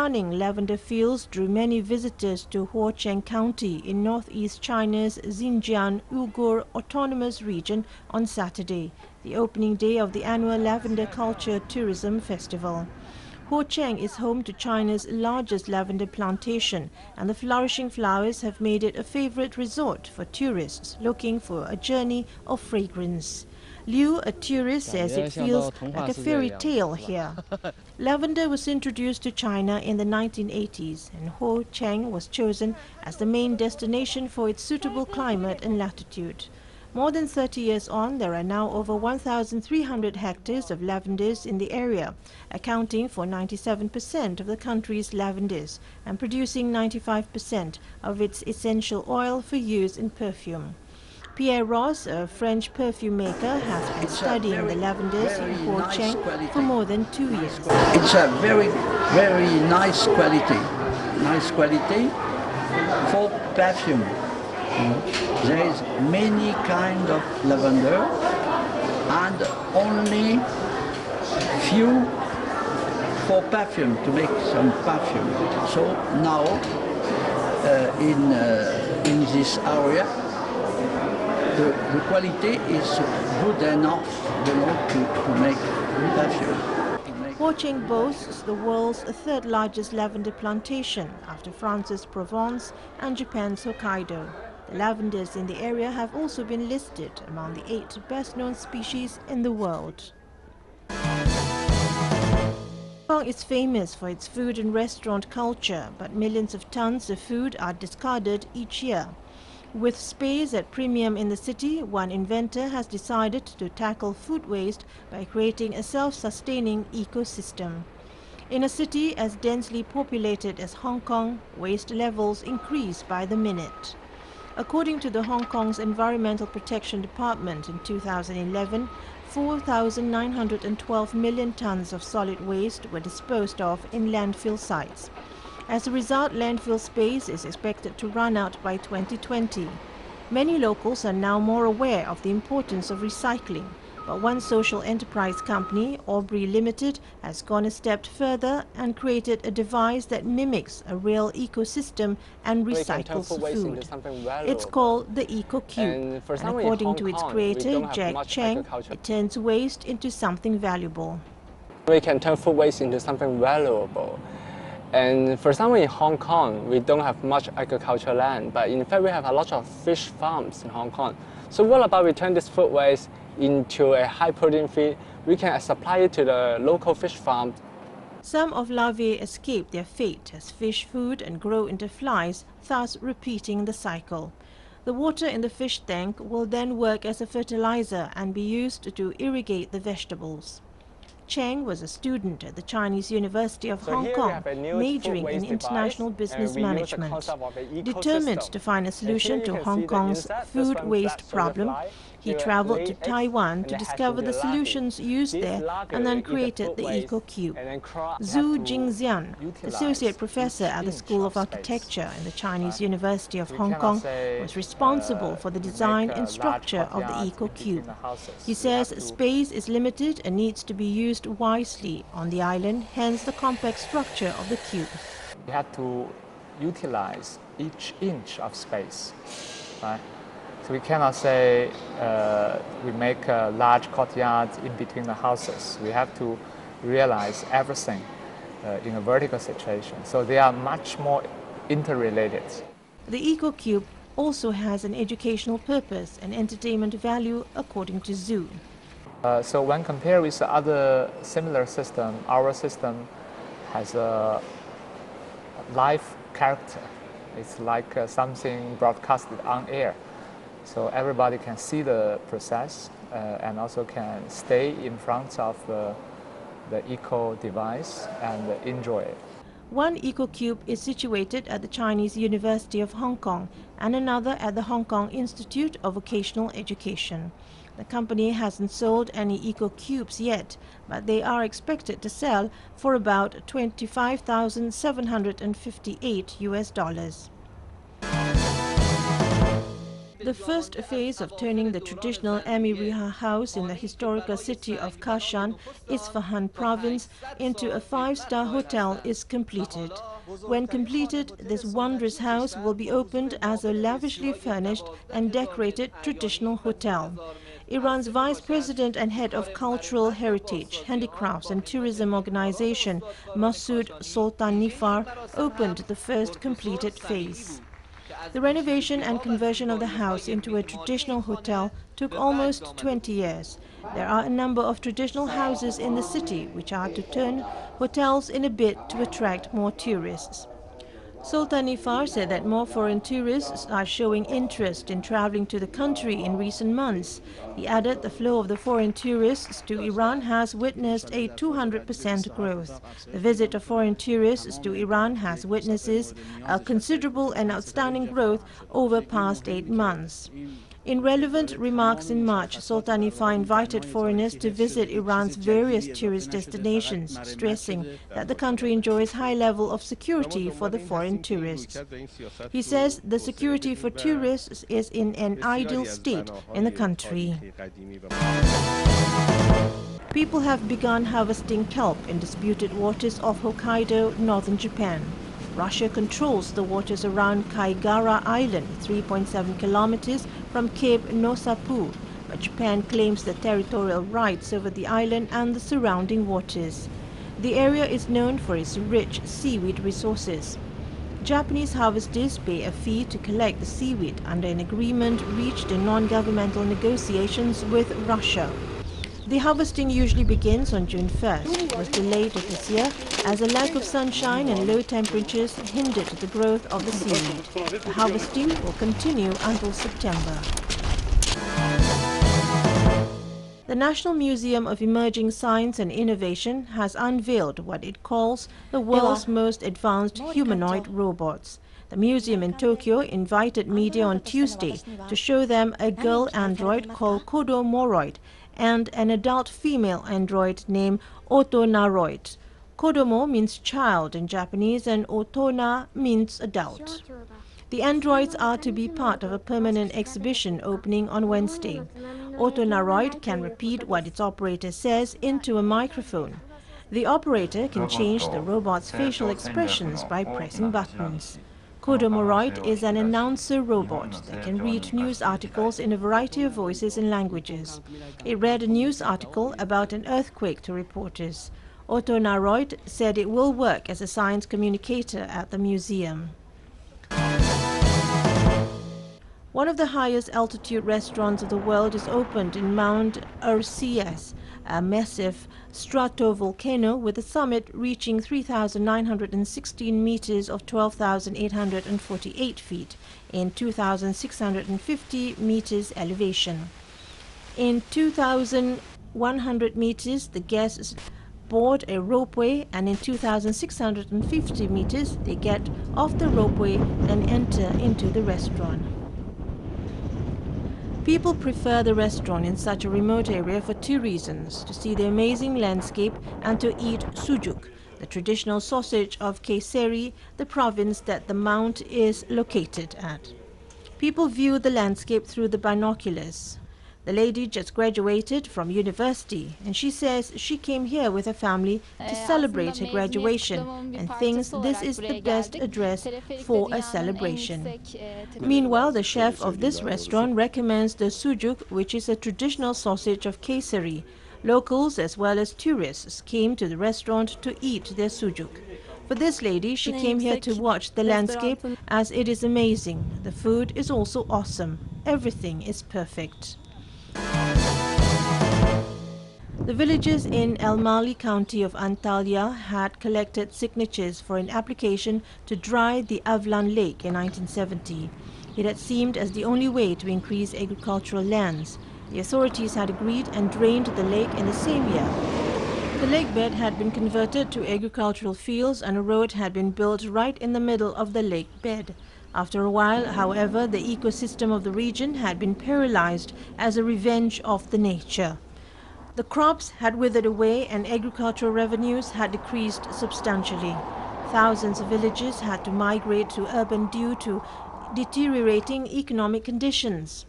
stunning lavender fields drew many visitors to Huocheng County in northeast China's Xinjiang Uyghur Autonomous Region on Saturday, the opening day of the annual Lavender Culture Tourism Festival. Huocheng is home to China's largest lavender plantation, and the flourishing flowers have made it a favorite resort for tourists looking for a journey of fragrance. Liu, a tourist, says it feels like a fairy tale here. Lavender was introduced to China in the 1980s, and Huocheng was chosen as the main destination for its suitable climate and latitude. More than 30 years on, there are now over 1,300 hectares of lavenders in the area, accounting for 97% of the country's lavenders and producing 95% of its essential oil for use in perfume. Pierre Ross, a French perfume maker, has been studying the lavenders in Huocheng for more than 2 years. It's a very, very nice quality for perfume. There is many kind of lavender and only few for perfume, to make some perfume. So now in this area the quality is good enough, to make perfume. Huocheng boasts the world's third largest lavender plantation after France's Provence and Japan's Hokkaido. The lavenders in the area have also been listed among the 8 best-known species in the world. Hong Kong is famous for its food and restaurant culture, but millions of tons of food are discarded each year. With space at premium in the city, one inventor has decided to tackle food waste by creating a self-sustaining ecosystem. In a city as densely populated as Hong Kong, waste levels increase by the minute. According to the Hong Kong's Environmental Protection Department, in 2011, 4,912 million tons of solid waste were disposed of in landfill sites. As a result, landfill space is expected to run out by 2020. Many locals are now more aware of the importance of recycling, but one social enterprise company, Aubrey Limited, has gone a step further and created a device that mimics a real ecosystem and recycles food. It's called the Eco Cube, and according to its creator, Jack Cheng, it turns waste into something valuable. We can turn food waste into something valuable. And for example, in Hong Kong, we don't have much agricultural land, but in fact we have a lot of fish farms in Hong Kong. So what about we turn this food waste into a high-protein feed? We can supply it to the local fish farms. Some of larvae escape their fate as fish food and grow into flies, thus repeating the cycle. The water in the fish tank will then work as a fertilizer and be used to irrigate the vegetables. Cheng was a student at the Chinese University of Hong Kong, majoring in international business management. Determined to find a solution to Hong Kong's food waste problem, he traveled to Taiwan to discover the solutions used there and then created the Eco Cube. Zhu Jingxian, associate professor at the School of Architecture in the Chinese University of Hong Kong, was responsible for the design and structure of the Eco Cube. He says space is limited and needs to be used wisely on the island, hence the complex structure of the cube. We have to utilize each inch of space, right? So we cannot say we make a large courtyard in between the houses. We have to realize everything in a vertical situation. So they are much more interrelated. The Eco Cube also has an educational purpose and entertainment value, according to Zhu. So when compared with the other similar system, our system has a live character. It's like something broadcasted on air. So everybody can see the process and also can stay in front of the eco device and enjoy it. One Eco Cube is situated at the Chinese University of Hong Kong and another at the Hong Kong Institute of Vocational Education. The company hasn't sold any Eco Cubes yet, but they are expected to sell for about $25,758 US. The first phase of turning the traditional Amiriha house in the historical city of Kashan, Isfahan province, into a five-star hotel is completed. When completed, this wondrous house will be opened as a lavishly furnished and decorated traditional hotel. Iran's Vice President and Head of Cultural Heritage, Handicrafts and Tourism Organization, Masoud Soltanifar, opened the first completed phase. The renovation and conversion of the house into a traditional hotel took almost 20 years. There are a number of traditional houses in the city which are to turn hotels in a bid to attract more tourists. Soltanifar said that more foreign tourists are showing interest in traveling to the country in recent months. He added the flow of the foreign tourists to Iran has witnessed a 200% growth. The visit of foreign tourists to Iran has witnesses a considerable and outstanding growth over past 8 months. In relevant remarks in March, Soltanifar invited foreigners to visit Iran's various tourist destinations, stressing that the country enjoys high level of security for the foreign tourists. He says the security for tourists is in an ideal state in the country. People have begun harvesting kelp in disputed waters off Hokkaido, northern Japan. Russia controls the waters around Kaigara Island, 3.7 kilometers from Cape Nosapu, but Japan claims the territorial rights over the island and the surrounding waters. The area is known for its rich seaweed resources. Japanese harvesters pay a fee to collect the seaweed under an agreement reached in non-governmental negotiations with Russia. The harvesting usually begins on June 1st. It was delayed this year as a lack of sunshine and low temperatures hindered the growth of the seaweed. The harvesting will continue until September. The National Museum of Emerging Science and Innovation has unveiled what it calls the world's most advanced humanoid robots. The museum in Tokyo invited media on Tuesday to show them a girl android called Kodomoroid and an adult female android named Otonaroid. Kodomo means child in Japanese and Otona means adult. The androids are to be part of a permanent exhibition opening on Wednesday. Otonaroid can repeat what its operator says into a microphone. The operator can change the robot's facial expressions by pressing buttons. Kodomoroid is an announcer robot that can read news articles in a variety of voices and languages. It read a news article about an earthquake to reporters. Otonaroid said it will work as a science communicator at the museum. One of the highest altitude restaurants of the world is opened in Mount Erciyes, a massive stratovolcano with a summit reaching 3,916 meters of 12,848 feet in 2,650 meters elevation. In 2,100 meters, the guests board a ropeway, and in 2,650 meters, they get off the ropeway and enter into the restaurant. People prefer the restaurant in such a remote area for two reasons: to see the amazing landscape and to eat sujuk, the traditional sausage of Kayseri, the province that the mount is located at. People view the landscape through the binoculars. The lady just graduated from university, and she says she came here with her family to celebrate her graduation and thinks this is the best address for a celebration. Meanwhile, the chef of this restaurant recommends the sujuk, which is a traditional sausage of Kayseri. Locals as well as tourists came to the restaurant to eat their sujuk. For this lady, she came here to watch the landscape as it is amazing. The food is also awesome. Everything is perfect. The villagers in El Mali County of Antalya had collected signatures for an application to dry the Avlan Lake in 1970. It had seemed as the only way to increase agricultural lands. The authorities had agreed and drained the lake in the same year. The lake bed had been converted to agricultural fields and a road had been built right in the middle of the lake bed. After a while, however, the ecosystem of the region had been paralyzed as a revenge of the nature. The crops had withered away and agricultural revenues had decreased substantially. Thousands of villages had to migrate to urban due to deteriorating economic conditions.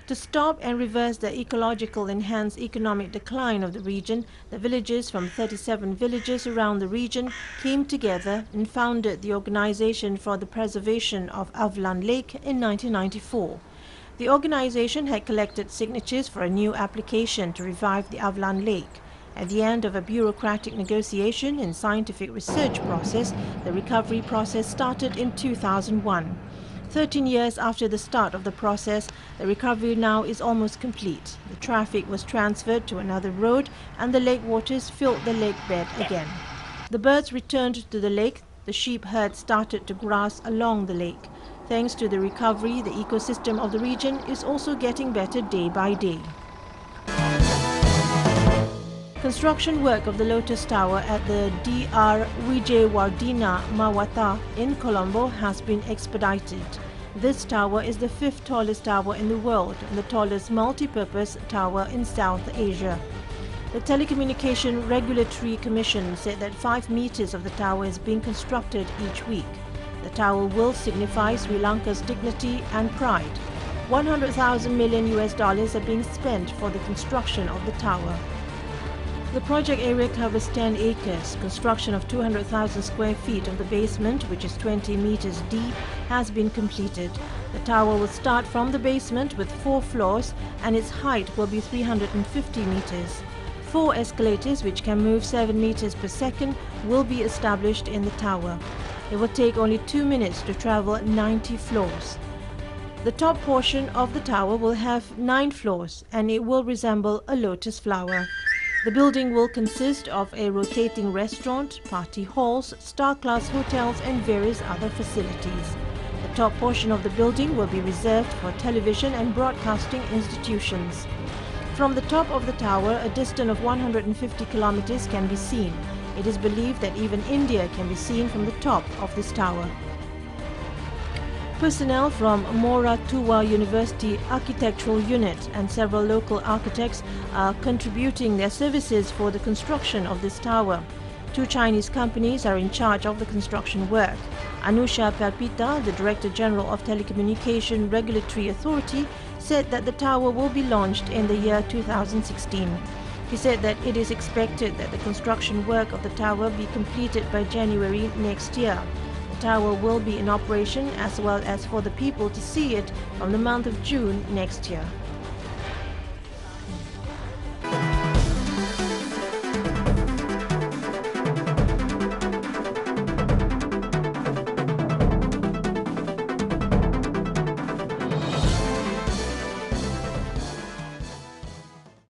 To stop and reverse the ecological enhanced economic decline of the region, the villagers from 37 villages around the region came together and founded the Organization for the Preservation of Avlan Lake in 1994. The organization had collected signatures for a new application to revive the Avlan Lake. At the end of a bureaucratic negotiation and scientific research process, the recovery process started in 2001. 13 years after the start of the process, the recovery now is almost complete. The traffic was transferred to another road and the lake waters filled the lake bed again. The birds returned to the lake. The sheep herd started to graze along the lake. Thanks to the recovery, the ecosystem of the region is also getting better day by day. Construction work of the Lotus Tower at the Dr. Wijewardena Mawata in Colombo has been expedited. This tower is the 5th tallest tower in the world and the tallest multi-purpose tower in South Asia. The Telecommunication Regulatory Commission said that 5 meters of the tower is being constructed each week. The tower will signify Sri Lanka's dignity and pride. $100,000 million are being spent for the construction of the tower. The project area covers 10 acres. Construction of 200,000 square feet of the basement, which is 20 meters deep, has been completed. The tower will start from the basement with 4 floors and its height will be 350 meters. 4 escalators, which can move 7 meters per second, will be established in the tower. It will take only 2 minutes to travel 90 floors. The top portion of the tower will have 9 floors and it will resemble a lotus flower. The building will consist of a rotating restaurant, party halls, star-class hotels and various other facilities. The top portion of the building will be reserved for television and broadcasting institutions. From the top of the tower, a distance of 150 kilometers can be seen. It is believed that even India can be seen from the top of this tower. Personnel from Moratuwa University Architectural Unit and several local architects are contributing their services for the construction of this tower. 2 Chinese companies are in charge of the construction work. Anusha Palpita, the Director General of Telecommunication Regulatory Authority, said that the tower will be launched in the year 2016. He said that it is expected that the construction work of the tower be completed by January next year. The tower will be in operation as well as for the people to see it from the month of June next year.